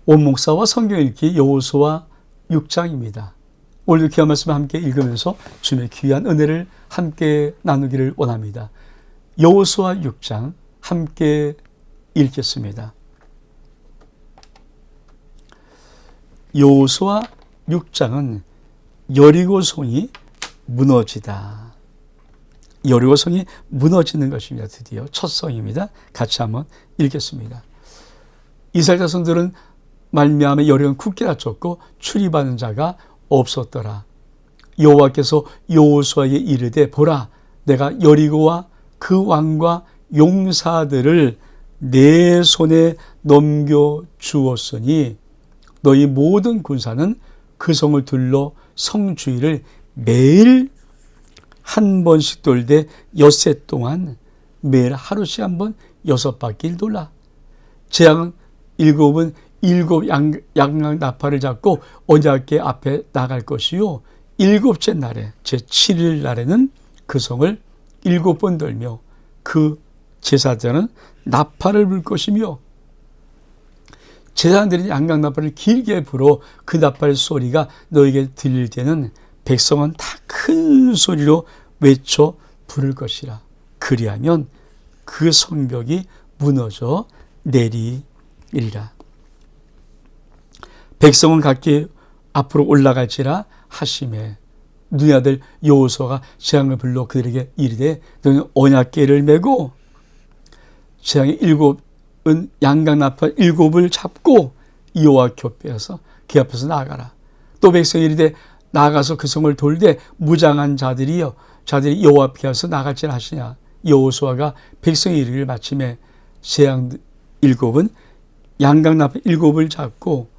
원목사와 성경 읽기 여호수아 6장입니다. 오늘도 귀한 말씀 함께 읽으면서 주님의 귀한 은혜를 함께 나누기를 원합니다. 여호수아 6장 함께 읽겠습니다. 여호수아 6장은 여리고성이 무너지다. 여리고성이 무너지는 것입니다. 드디어 첫 성입니다. 같이 한번 읽겠습니다. 이스라엘 자손들은 말미암아 여리고는 굳게 닫혔고 출입하는 자가 없었더라. 여호와께서 여호수아에게 이르되 보라, 내가 여리고와 그 왕과 용사들을 내 손에 넘겨 주었으니 너희 모든 군사는 그 성을 둘러 성 주위를 매일 한 번씩 돌되 엿새 동안 매일 하루씩 한 번 6바퀴를 돌라. 재앙은 일곱 양각 나팔을 잡고 언약궤 앞에 나갈 것이요, 일곱째 날에 제7일 날에는 그 성을 7번 돌며 그 제사장은 나팔을 불 것이며, 제사장들이 양각 나팔을 길게 불어 그 나팔 소리가 너에게 들릴 때는 백성은 다 큰 소리로 외쳐 부를 것이라. 그리하면 그 성벽이 무너져 내리리라. 백성은 각기 앞으로 올라갈지라 하시매 눈의 아들 여호수아가 재앙을 불러 그들에게 이르되 너는 언약궤를 메고 재앙의 7은 양각 나팔 7을 잡고 여호와 곁에서 그 앞에서 나아가라. 또 백성이 이르되 나아가서 그 성을 돌되 무장한 자들이 여호와 앞에서 나갈지라 하시냐. 여호수아가 백성의 이르기를 마침에 재앙 7은 양각 나팔 7을 잡고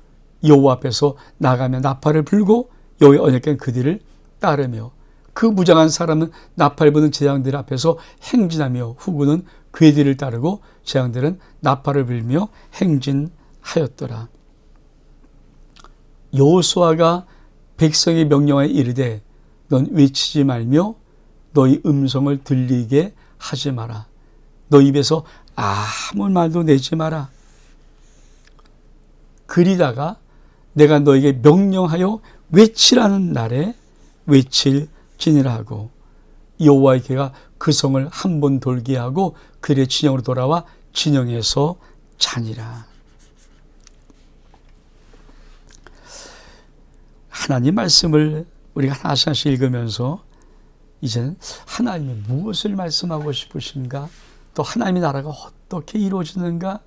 여호와 앞에서 나가며 나팔을 불고 여호와의 언약궤는 그들을 따르며 그 무장한 사람은 나팔 부는 제장들 앞에서 행진하며 후군은 궤들을 따르고 제장들은 나팔을 불며 행진하였더라. 여호수아가 백성의 명령에 이르되 넌 외치지 말며 너희 음성을 들리게 하지 마라. 너 입에서 아무 말도 내지 마라. 그리다가 내가 너에게 명령하여 외치라는 날에 외칠지니라 하고 여호와의 궤가 그 성을 한 번 돌게 하고 그의 진영으로 돌아와 진영에서 자니라. 하나님 말씀을 우리가 하나씩 읽으면서 이제는 하나님이 무엇을 말씀하고 싶으신가, 또 하나님의 나라가 어떻게 이루어지는가,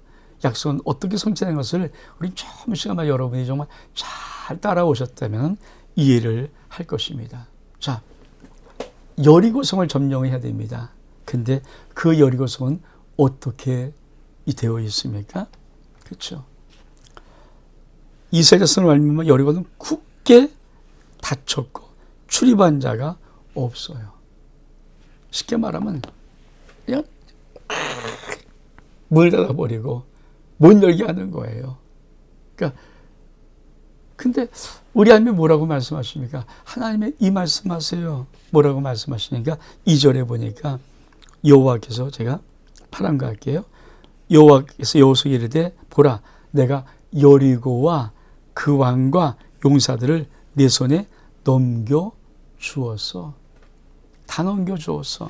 약속은 어떻게 성취되는 것을 우리 조금씩 아마 여러분이 정말 잘 따라오셨다면 이해를 할 것입니다. 자, 여리고성을 점령해야 됩니다. 근데 그 여리고성은 어떻게 되어 있습니까? 그렇죠. 이스라엘 자손을 말미암아 여리고는 굳게 닫혔고 출입한 자가 없어요. 쉽게 말하면 그냥 문을 닫아버리고 못 열게 하는 거예요. 그러니까 근데 우리 하나님이 뭐라고 말씀하십니까? 하나님의 이 말씀하세요. 뭐라고 말씀하시니까 2절에 보니까 여호와께서, 제가 파란 거 할게요. 여호와께서 여호수아에게 이르되 보라, 내가 여리고와 그 왕과 용사들을 내 손에 넘겨 주었어. 다 넘겨 주었어.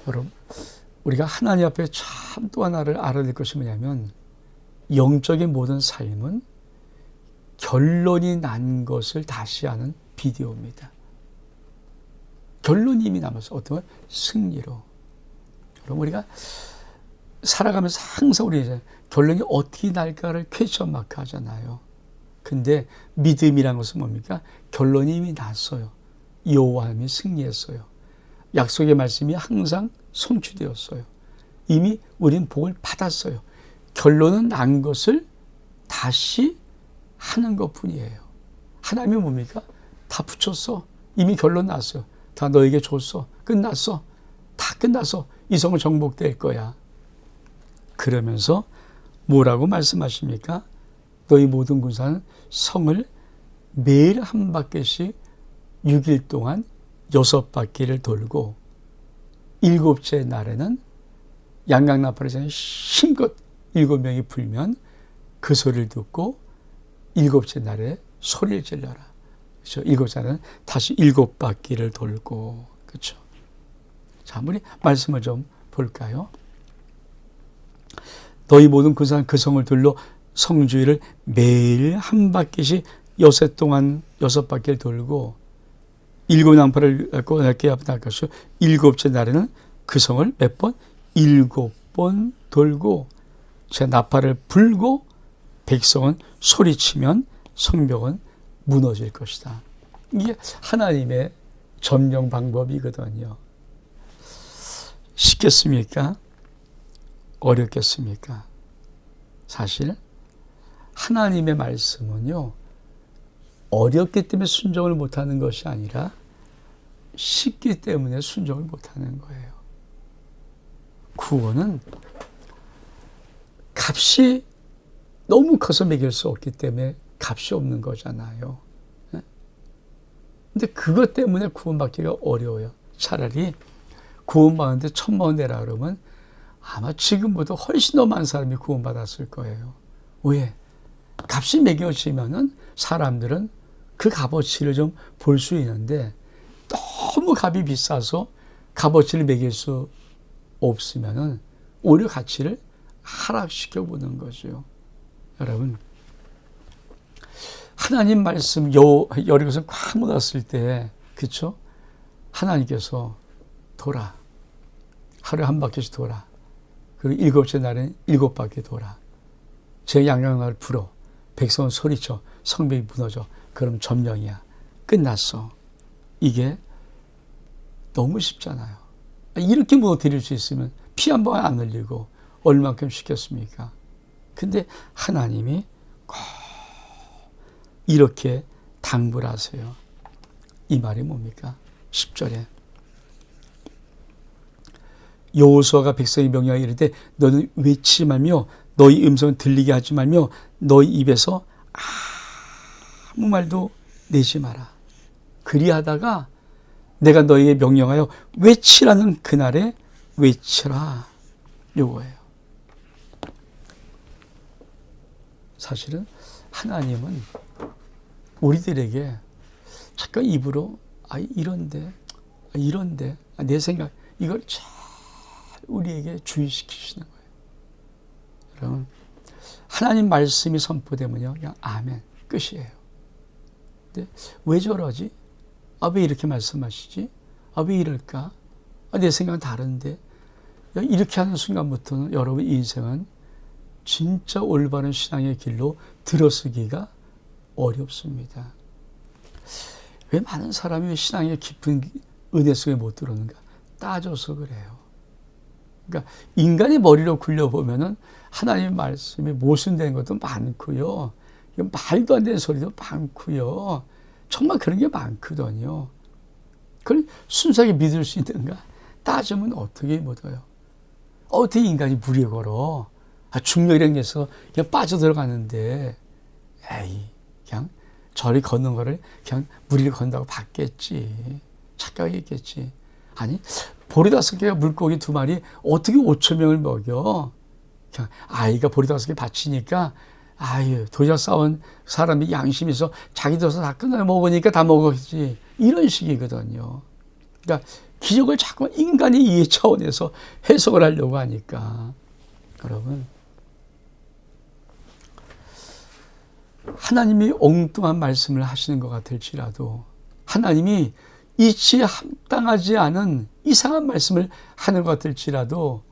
여러분, 우리가 하나님 앞에 참 또 하나를 알아야 될 것이 뭐냐면, 영적인 모든 삶은 결론이 난 것을 다시 하는 비디오입니다. 결론이 이미 남았어. 어떤 승리로. 여러분, 우리가 살아가면서 항상 우리 이제 결론이 어떻게 날까를 퀘스천 마크 하잖아요. 근데 믿음이란 것은 뭡니까? 결론이 이미 났어요. 여호와님이 승리했어요. 약속의 말씀이 항상 성취되었어요. 이미 우리는 복을 받았어요. 결론은 난 것을 다시 하는 것뿐이에요. 하나님이 뭡니까? 다 붙였어. 이미 결론 났어요. 다 너에게 줬어. 끝났어. 다 끝났어. 이 성은 정복될 거야. 그러면서 뭐라고 말씀하십니까? 너희 모든 군사는 성을 매일 한 바퀴씩 6일 동안 6바퀴를 돌고 7째 날에는 양강나팔에서 힘껏 7명이 불면 그 소리를 듣고 7째 날에 소리를 질러라. 그렇죠? 7째 날은 다시 7바퀴를 돌고, 그렇죠? 자, 우리 말씀을 좀 볼까요? 너희 모든 그 성을 둘러 성주위를 매일 한 바퀴씩 6바퀴를 돌고 7나팔을 꽂게 앞날 것이요 7째 날에는 그 성을 몇 번? 7번 돌고 제 나팔을 불고 백성은 소리치면 성벽은 무너질 것이다. 이게 하나님의 점령 방법이거든요. 쉽겠습니까? 어렵겠습니까? 사실 하나님의 말씀은요, 어렵기 때문에 순종을 못하는 것이 아니라 쉽기 때문에 순종을 못하는 거예요. 구원은 값이 너무 커서 매길 수 없기 때문에 값이 없는 거잖아요. 근데 그것 때문에 구원받기가 어려워요. 차라리 구원받는데 1,000만 내라 그러면 아마 지금보다 훨씬 더 많은 사람이 구원받았을 거예요. 왜? 값이 매겨지면은 사람들은 그 값어치를 좀 볼 수 있는데 너무 값이 비싸서 값어치를 매길 수 없으면은 오히려 가치를 하락시켜 보는 거죠. 여러분, 하나님 말씀 여리고서 꽉 묻었을 때, 그렇죠? 하나님께서 돌아. 하루에 한 바퀴씩 돌아. 그리고 7째 날엔 7바퀴 돌아. 제 양양나를 불어. 백성은 소리쳐. 성벽이 무너져. 그럼 점령이야. 끝났어. 이게 너무 쉽잖아요. 이렇게 무너뜨릴 수 있으면 피 한 번 안 흘리고 얼만큼 쉽겠습니까? 근데 하나님이 꼭 이렇게 당부를 하세요. 이 말이 뭡니까? 10절에 여호수아가 백성의 명령하여 이르되 너는 외치지 말며 너희 음성을 들리게 하지 말며 너희 입에서 아무 말도 내지 마라. 그리하다가 내가 너희에게 명령하여 외치라는 그날에 외치라. 요거예요. 사실은 하나님은 우리들에게 잠깐 입으로 이런데 내 생각 이걸 잘 우리에게 주의시키시는 거예요. 여러분, 하나님 말씀이 선포되면요 그냥 아멘 끝이에요. 근데 왜 저러지? 왜 이렇게 말씀하시지? 왜 이럴까? 내 생각은 다른데. 이렇게 하는 순간부터는 여러분 인생은 진짜 올바른 신앙의 길로 들어서기가 어렵습니다. 왜 많은 사람이 신앙의 깊은 은혜 속에 못 들어오는가? 따져서 그래요. 그러니까 인간의 머리로 굴려보면은 하나님의 말씀이 모순된 것도 많고요. 말도 안 되는 소리도 많고요. 정말 그런 게 많거든요. 그걸 순수하게 믿을 수 있는가? 따지면 어떻게 못해요? 어떻게 인간이 무리에 걸어? 중력이라는 게 있어 그냥 빠져들어가는데 그냥 저리 걷는 거를 그냥 무리를 건다고 봤겠지. 착각했겠지. 아니 보리 5개가 물고기 2마리 어떻게 5천 명을 먹여? 그냥 아이가 보리 5개 바치니까 도시락 싸온 사람이 양심이 있어 자기 도서 다 끝내 먹으니까 다 먹었지. 이런 식이거든요. 그러니까 기적을 자꾸 인간의 이해 차원에서 해석을 하려고 하니까 여러분 하나님이 엉뚱한 말씀을 하시는 것 같을지라도 하나님이 이치에 합당하지 않은 이상한 말씀을 하는 것 같을지라도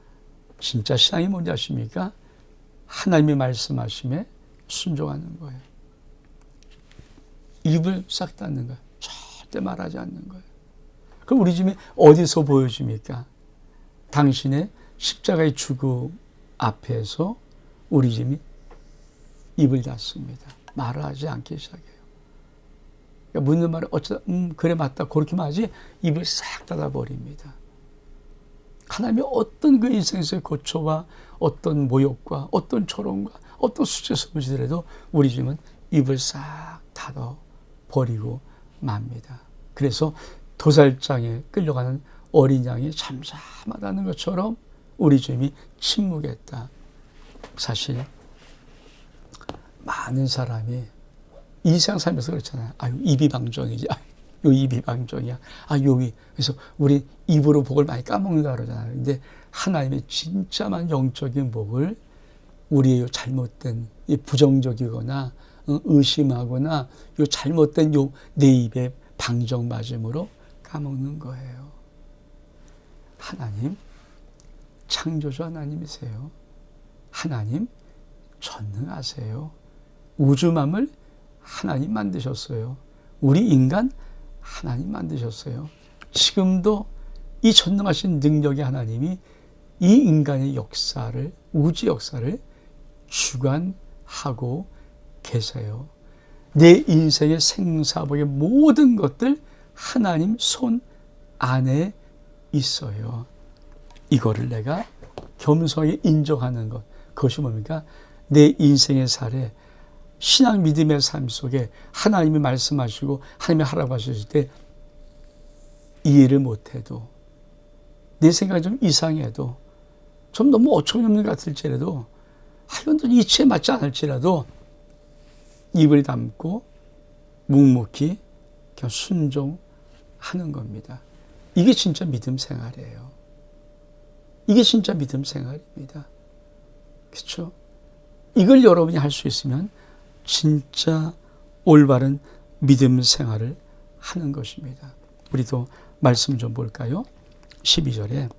진짜 신앙이 뭔지 아십니까? 하나님이 말씀하심에 순종하는 거예요. 입을 싹 닫는 거예요. 절대 말하지 않는 거예요. 그럼 우리 집이 어디서 보여줍니까? 당신의 십자가의 죽음 앞에서 우리 집이 입을 닫습니다. 말을 하지 않기 시작해요. 그러니까 묻는 말을 어쩌다 그래 맞다 그렇게만 하지 입을 싹 닫아버립니다. 하나님이 어떤 그 인생에서의 고초와 어떤 모욕과 어떤 조롱과 어떤 수치스러움이더라도 우리 집은 입을 싹 닫아버리고 맙니다. 그래서 도살장에 끌려가는 어린 양이 잠잠하다는 것처럼 우리 주님이 침묵했다. 사실 많은 사람이 이 세상 살면서 그렇잖아요. 아유, 입이 방정이지. 요 입이 방정이야. 여기. 그래서 우리 입으로 복을 많이 까먹는다 그러잖아요. 근데 하나님의 진짜만 영적인 복을 우리의 잘못된 이 부정적이거나 의심하거나 요 잘못된 요 내 입에 방정 맞음으로 까먹는 거예요. 하나님 창조주 하나님이세요. 하나님 전능하세요. 우주만을 하나님 만드셨어요. 우리 인간 하나님 만드셨어요. 지금도 이 전능하신 능력의 하나님이 이 인간의 역사를, 우주 역사를 주관하고 계세요. 내 인생의 생사복의 모든 것들 하나님 손 안에 있어요. 이거를 내가 겸손하게 인정하는 것, 그것이 뭡니까? 내 인생의 살에 신앙 믿음의 삶 속에 하나님이 말씀하시고 하나님이 하라고 하셨을 때 이해를 못해도, 내 생각이 좀 이상해도, 좀 너무 어처구니없는 것 같을지라도, 이건 또 이치에 맞지 않을지라도 입을 닫고 묵묵히 그냥 순종하는 겁니다. 이게 진짜 믿음 생활이에요. 이게 진짜 믿음 생활입니다. 그렇죠? 이걸 여러분이 할 수 있으면 진짜 올바른 믿음 생활을 하는 것입니다. 우리도 말씀 좀 볼까요? 12절에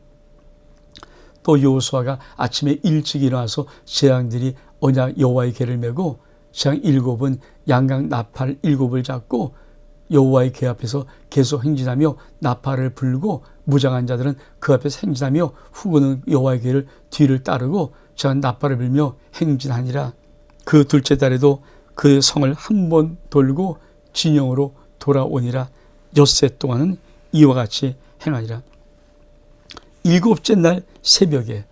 또 여호수아가 아침에 일찍 일어나서 제왕들이 언약 여호와의 궤를 메고 제왕 7은 양각 나팔 7을 잡고 여호와의 궤 앞에서 계속 행진하며 나팔을 불고 무장한 자들은 그 앞에서 행진하며 후군은 여호와의 궤를 뒤를 따르고 제왕 나팔을 불며 행진하니라. 그 둘째 달에도 그 성을 한 번 돌고 진영으로 돌아오니라. 엿새 동안은 이와 같이 행하니라. 7째 날 새벽에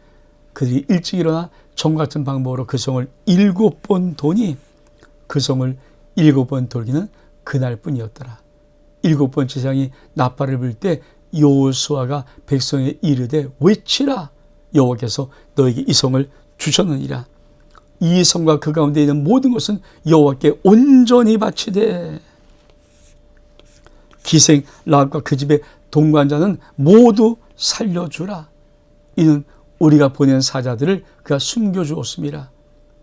그들이 일찍 일어나 정 같은 방법으로 그 성을 7번 도니 그 성을 7번 돌기는 그날뿐이었더라. 7번째 제왕이 나팔을 불 때 여호수아가 백성에 이르되 외치라. 여호와께서 너에게 이 성을 주셨느니라. 이 성과 그 가운데 있는 모든 것은 여호와께 온전히 바치되 기생 라합과 그 집의 동반자는 모두 살려주라. 이는 우리가 보낸 사자들을 그가 숨겨주었음이라.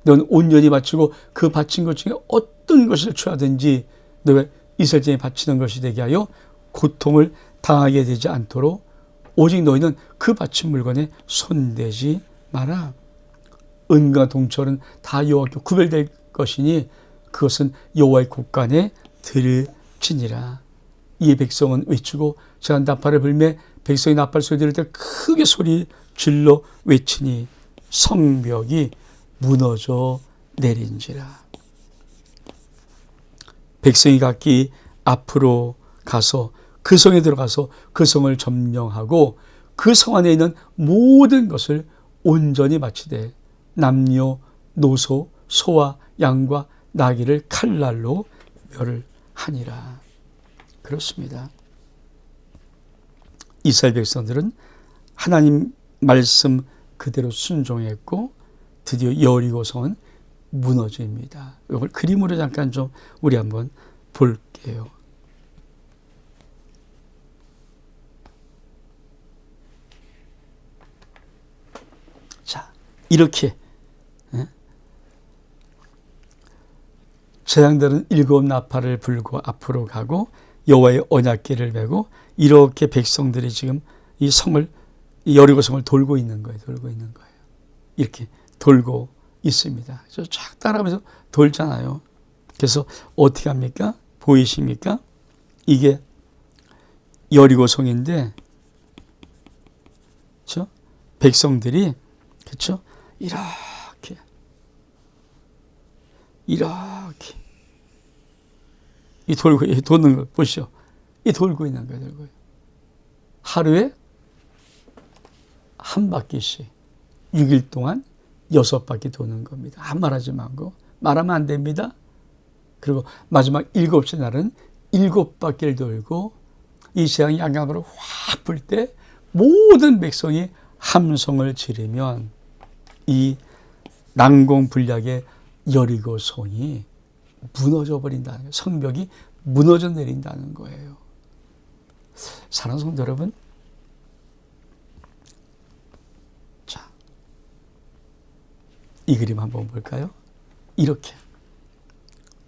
넌 온전히 바치고 그 바친 것 중에 어떤 것을 취하든지 너가 이스라엘에 바치는 것이 되게 하여 고통을 당하게 되지 않도록 오직 너희는 그 바친 물건에 손대지 마라. 은과 동철은 다 여호와께 구별될 것이니 그것은 여호와의 곳간에 들으치니라. 이에 백성은 외치고 제가 나팔을 불매 백성이 나팔 소리 들을 때 크게 소리 질러 외치니 성벽이 무너져 내린지라. 백성이 각기 앞으로 가서 그 성에 들어가서 그 성을 점령하고 그 성 안에 있는 모든 것을 온전히 바치되 남녀 노소 소와 양과 나귀를 칼날로 멸하니라. 그렇습니다. 이스라엘 백성들은 하나님 말씀 그대로 순종했고 드디어 여리고성은 무너집니다. 이걸 그림으로 잠깐 좀 우리 한번 볼게요. 자, 이렇게 제왕들은 7 나팔을 불고 앞으로 가고 여호와의 언약궤를 메고 이렇게 백성들이 지금 이 성을, 이 여리고성을 돌고 있는 거예요. 이렇게 돌고 있습니다. 쫙 따라가면서 돌잖아요. 그래서 어떻게 합니까? 보이십니까? 이게 여리고성인데, 그렇죠? 백성들이, 그렇죠? 이렇게 이 돌고 도는 거 보시죠. 이 돌고 있는 거예요. 하루에 한 바퀴씩 6일 동안 6바퀴 도는 겁니다. 한 말하지 말고, 말하면 안 됩니다. 그리고 마지막 7째 날은 7바퀴를 돌고 이 재앙이 양강으로 확 불 때 모든 백성이 함성을 지르면 이 난공불락의 여리고성이 무너져 버린다는 거예요. 성벽이 무너져 내린다는 거예요. 사랑하는 성도 여러분, 자, 이 그림 한번 볼까요? 이렇게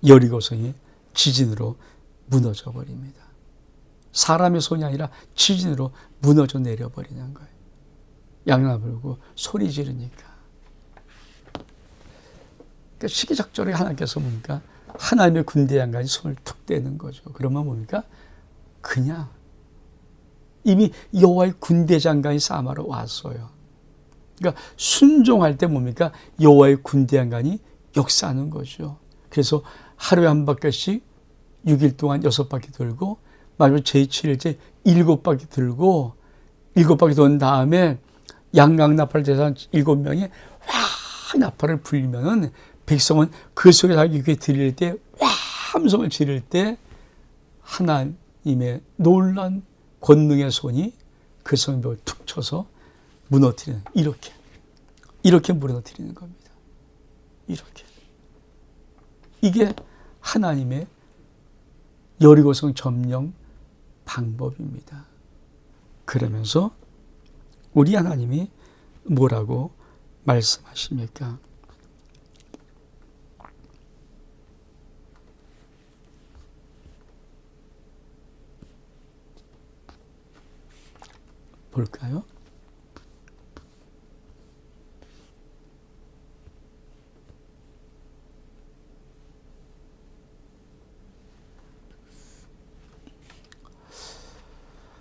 여리고성이 지진으로 무너져 버립니다. 사람의 손이 아니라 지진으로 무너져 내려버리는 거예요. 양나 불고 소리 지르니까. 그러니까 시기적절하게 하나님께서 뭡니까? 하나님의 군대 양간이 손을 툭 떼는 거죠. 그러면 뭡니까? 그냥 이미 여호와의 군대 장관이 사마로 왔어요. 그러니까 순종할 때 뭡니까? 여호와의 군대 장관이 역사하는 거죠. 그래서 하루에 한 바퀴씩 6일 동안 6바퀴 돌고 마지막 제7일째 7바퀴 돌고 7바퀴 도는 다음에 양강나팔 제사장 7명이 와 나팔을 불리면은 백성은 그 속에 자기 귀에 들릴 때 와 함성을 지를 때 하나님의 놀란 권능의 손이 그 성벽을 툭 쳐서 무너뜨리는, 이렇게 무너뜨리는 겁니다. 이렇게. 이게 하나님의 여리고성 점령 방법입니다. 그러면서 우리 하나님이 뭐라고 말씀하십니까? 볼까요?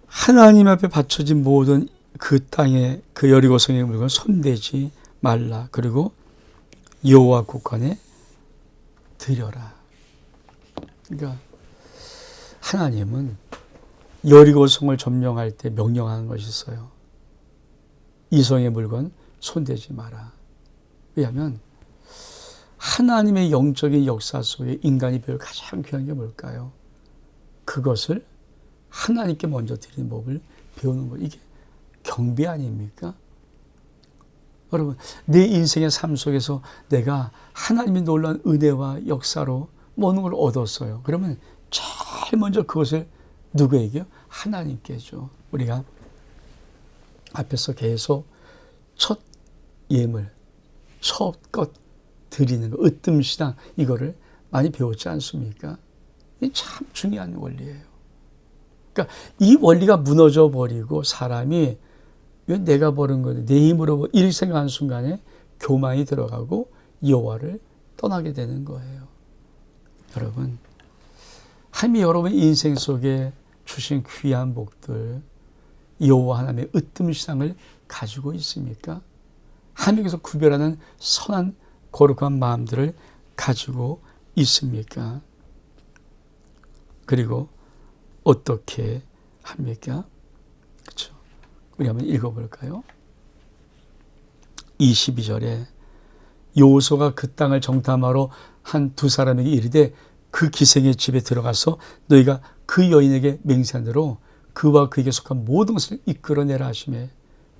하나님 앞에 바쳐진 모든 그 땅에 그 여리고성의 물건 손대지 말라. 그리고 여호와 곳간에 드려라. 그러니까 하나님은 여리고성을 점령할 때 명령하는 것이 있어요. 이 성의 물건 손대지 마라. 왜냐하면 하나님의 영적인 역사 속에 인간이 배울 가장 귀한 게 뭘까요? 그것을 하나님께 먼저 드리는 법을 배우는 것. 이게 경배 아닙니까? 여러분, 내 인생의 삶 속에서 내가 하나님의 놀라운 은혜와 역사로 모든 걸 얻었어요. 그러면 제일 먼저 그것을 누구에게요? 하나님께죠. 우리가 앞에서 계속 첫 예물, 첫 것 드리는 거, 으뜸시당 이거를 많이 배웠지 않습니까? 이게 참 중요한 원리예요. 그러니까 이 원리가 무너져 버리고 사람이 왜 내가 버는 건데 내 힘으로 이렇게 생각하는 순간에 교만이 들어가고 여호와를 떠나게 되는 거예요. 여러분, 하나님이 여러분 인생 속에 주신 귀한 복들, 여호와 하나님의 으뜸시상을 가지고 있습니까? 하나님께서 구별하는 선한 거룩한 마음들을 가지고 있습니까? 그리고 어떻게 합니까? 그렇죠. 우리 한번 읽어볼까요? 22절에 여호수아가 그 땅을 정탐하러 한 두 사람에게 이르되 그 기생의 집에 들어가서 너희가 그 여인에게 맹세한 대로 그와 그에게 속한 모든 것을 이끌어내라 하시매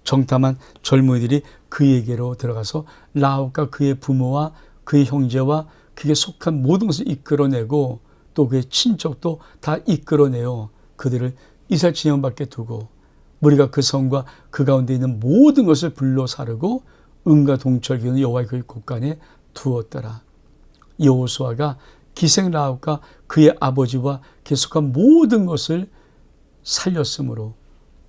정탐한 젊은이들이 그에게로 들어가서 라합과 그의 부모와 그의 형제와 그에게 속한 모든 것을 이끌어내고 또 그의 친척도 다 이끌어내어 그들을 이스라엘 진영 밖에 두고 무리가 그 성과 그 가운데 있는 모든 것을 불러 사르고 은과 동철 기운을 여호와의 그 곳간에 두었더라. 여호수아가 기생 라합과 그의 아버지와 그에 속한 모든 것을 살렸으므로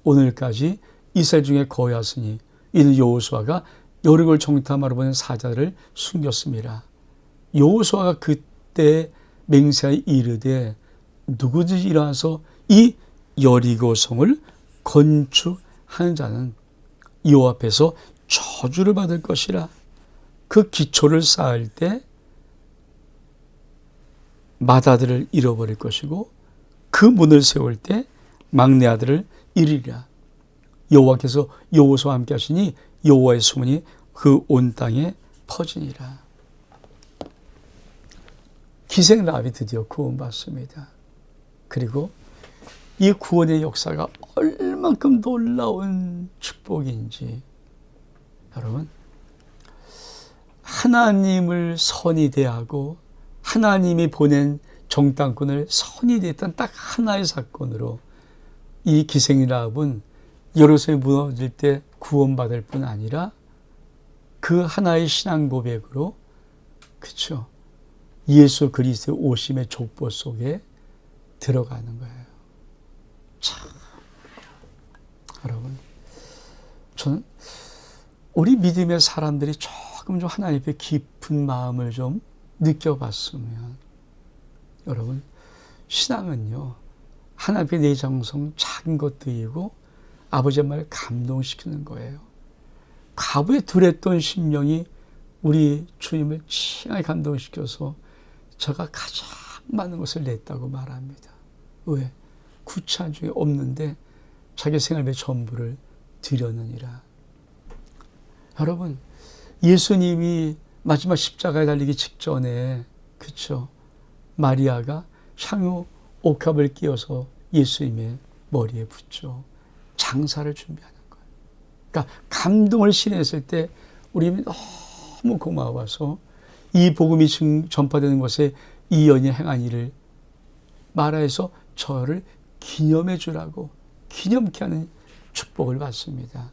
오늘까지 이스라엘 중에 거하였으니 이는 여호수아가 여리고를 정탐하러 보낸 사자들을 숨겼습니다. 여호수아가 그때 맹세하여 이르되 누구든지 일어나서 이 여리고성을 건축하는 자는 여호와 앞에서 저주를 받을 것이라. 그 기초를 쌓을 때 맏아들을 잃어버릴 것이고 그 문을 세울 때 막내 아들을 잃으리라. 여호와께서 여호수아와 함께 하시니 여호와의 소문이 그 온 땅에 퍼지니라. 기생 라합이 드디어 구원받습니다. 그리고 이 구원의 역사가 얼만큼 놀라운 축복인지 여러분, 하나님을 선히 대하고 하나님이 보낸 정탐꾼을 선히 대했던 딱 하나의 사건으로 이 기생 라합은 예루살렘이 무너질 때 구원받을 뿐 아니라 그 하나의 신앙 고백으로, 그렇죠, 예수 그리스도의 오심의 족보 속에 들어가는 거예요. 참, 여러분, 저는 우리 믿음의 사람들이 조금 좀 하나님 앞에 깊은 마음을 좀 느껴봤으면, 여러분, 신앙은요, 하나님 앞에 내 정성 작은 것들이고 아버지의 말을 감동시키는 거예요. 과부에 둔했던 심령이 우리 주님을 진하게 감동시켜서 저가 가장 많은 것을 냈다고 말합니다. 왜? 구차한 중에 없는데 자기 생활의 전부를 드렸느니라. 여러분, 예수님이 마지막 십자가에 달리기 직전에, 그렇죠, 마리아가 향유 옥합을 끼워서 예수님의 머리에 붓죠. 장사를 준비하는 거예요. 그러니까 감동을 실현했을 때 우리는 너무 고마워서 이 복음이 전파되는 곳에 이 연이 행한 일을 말하여서 저를 기념해 주라고 기념케 하는 축복을 받습니다.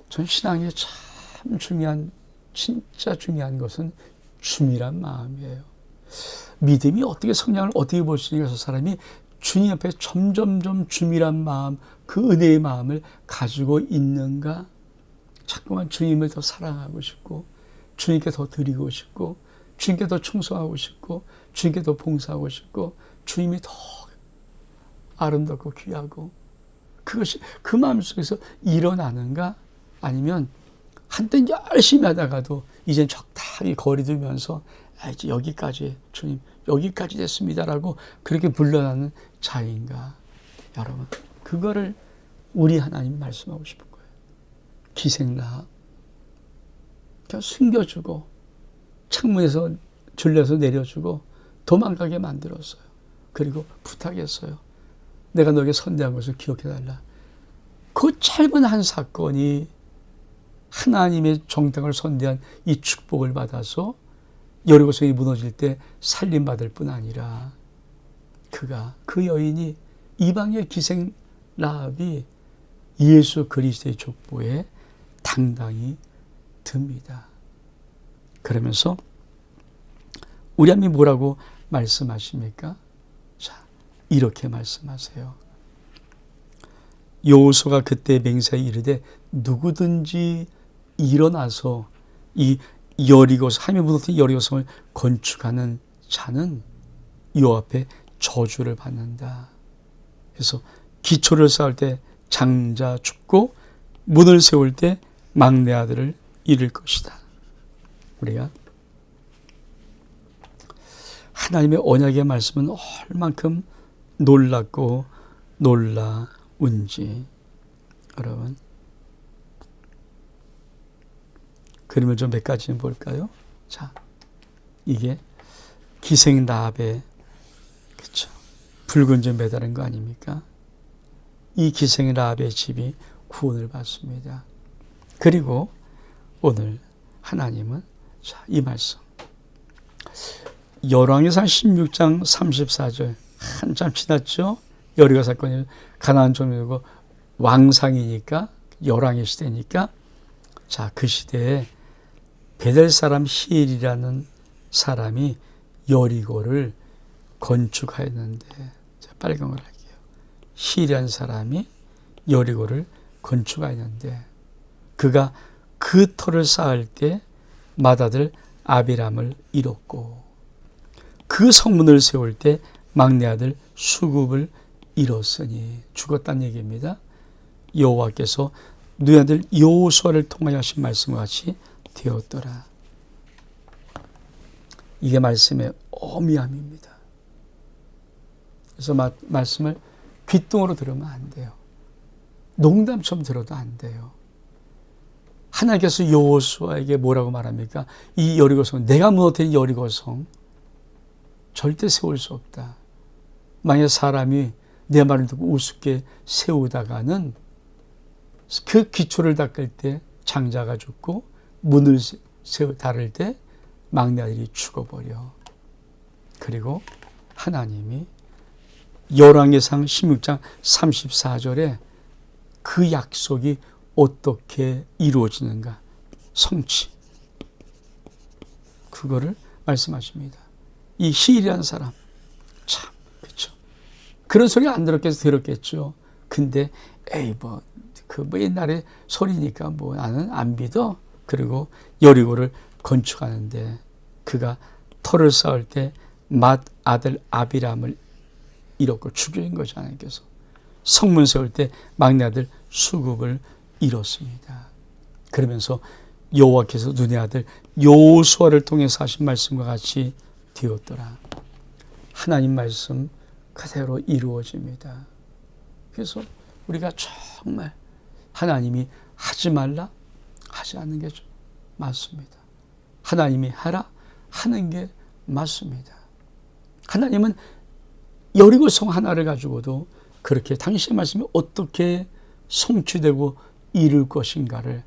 전 신앙에 참 중요한, 진짜 중요한 것은 주밀한 마음이에요. 믿음이 어떻게 성장을 어떻게 볼 수 있는가 해서 사람이 주님 앞에 점점점 주밀한 마음, 그 은혜의 마음을 가지고 있는가? 자꾸만 주님을 더 사랑하고 싶고, 주님께 더 드리고 싶고, 주님께 더 충성하고 싶고, 주님께 더 봉사하고 싶고, 주님이 더 아름답고 귀하고, 그것이 그 마음속에서 일어나는가? 아니면 한때 열심히 하다가도 이젠 적당히 거리 두면서 이제 여기까지, 주님 여기까지 됐습니다라고 그렇게 물러나는 자인가? 여러분, 그거를 우리 하나님이 말씀하고 싶은 거예요. 기생 라합, 그냥 숨겨주고 창문에서 줄려서 내려주고 도망가게 만들었어요. 그리고 부탁했어요. 내가 너에게 선대한 것을 기억해달라. 그 짧은 한 사건이 하나님의 정당을 선대한 이 축복을 받아서 여리고성이 무너질 때 살림받을 뿐 아니라 그 여인이 이방의 기생 라합이 예수 그리스도의 족보에 당당히 듭니다. 그러면서 우리 하나님이 뭐라고 말씀하십니까? 자, 이렇게 말씀하세요. 여호수아가 그때 맹세에 이르되 누구든지 일어나서 이 여리고성, 하나님의 무너뜨린 여리고성을 건축하는 자는 여호와 앞에 저주를 받는다. 그래서 기초를 쌓을 때 장자 죽고 문을 세울 때 막내 아들을 잃을 것이다. 우리가 하나님의 언약의 말씀은 얼만큼 놀랍고 놀라운지, 여러분, 그림을 좀 몇 가지 볼까요? 자, 이게 기생 라합의, 그렇죠, 붉은 점 매달은 거 아닙니까? 이 기생 라합의 집이 구원을 받습니다. 그리고 오늘 하나님은, 자, 이 말씀 열왕기상 16장 34절, 한참 지났죠. 여리고 사건이 가나안 족속이고 왕상이니까, 열왕의 시대니까, 자, 그 시대에 베델 사람 히엘이라는 사람이 여리고를 건축하였는데, 자, 빨간 걸 할게요. 히엘이라는 사람이 여리고를 건축하였는데, 그가 그 터를 쌓을 때 맏아들 아비람을 잃었고, 그 성문을 세울 때 막내 아들 수굽을 잃었으니, 죽었다는 얘기입니다. 여호와께서 너희 아들 여호수아를 통하여 하신 말씀과 같이 되었더라. 이게 말씀의 어미함입니다. 그래서 말씀을 귓등으로 들으면 안 돼요. 농담처럼 들어도 안 돼요. 하나님께서 여호수아에게 뭐라고 말합니까? 이 여리고성, 내가 무너뜨린 여리고성 절대 세울 수 없다. 만약 사람이 내 말을 듣고 우습게 세우다가는 그 기초를 닦을 때 장자가 죽고 문을 닫을 때 막내 아들이 죽어버려. 그리고 하나님이 열왕기상 16장 34절에 그 약속이 어떻게 이루어지는가, 성취, 그거를 말씀하십니다. 이 히일이라는 사람, 참, 그렇죠. 그런 소리 안 들었겠죠. 근데 에이 뭐 옛날에 소리니까 뭐 나는 안 믿어. 그리고 여리고를 건축하는데 그가 터를 쌓을 때 맏 아들 아비람을 잃었고 죽인 거죠, 하나님께서. 성문 세울 때 막내 아들 수굽을 잃었습니다. 그러면서 여호와께서 눈의 아들 여호수아를 통해서 하신 말씀과 같이 되었더라. 하나님 말씀 그대로 이루어집니다. 그래서 우리가 정말 하나님이 하지 말라 하지 않는 게 맞습니다. 하나님이 하라 하는 게 맞습니다. 하나님은 여리고 성 하나를 가지고도 그렇게 당신의 말씀이 어떻게 성취되고 이룰 것인가를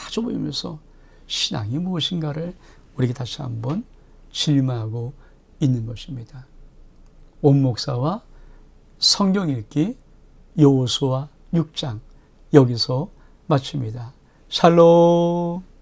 아주 보면서 신앙이 무엇인가를 우리에게 다시 한번 질문하고 있는 것입니다. 원목사와 성경 읽기 여호수아 6장 여기서 마칩니다. 샬롬.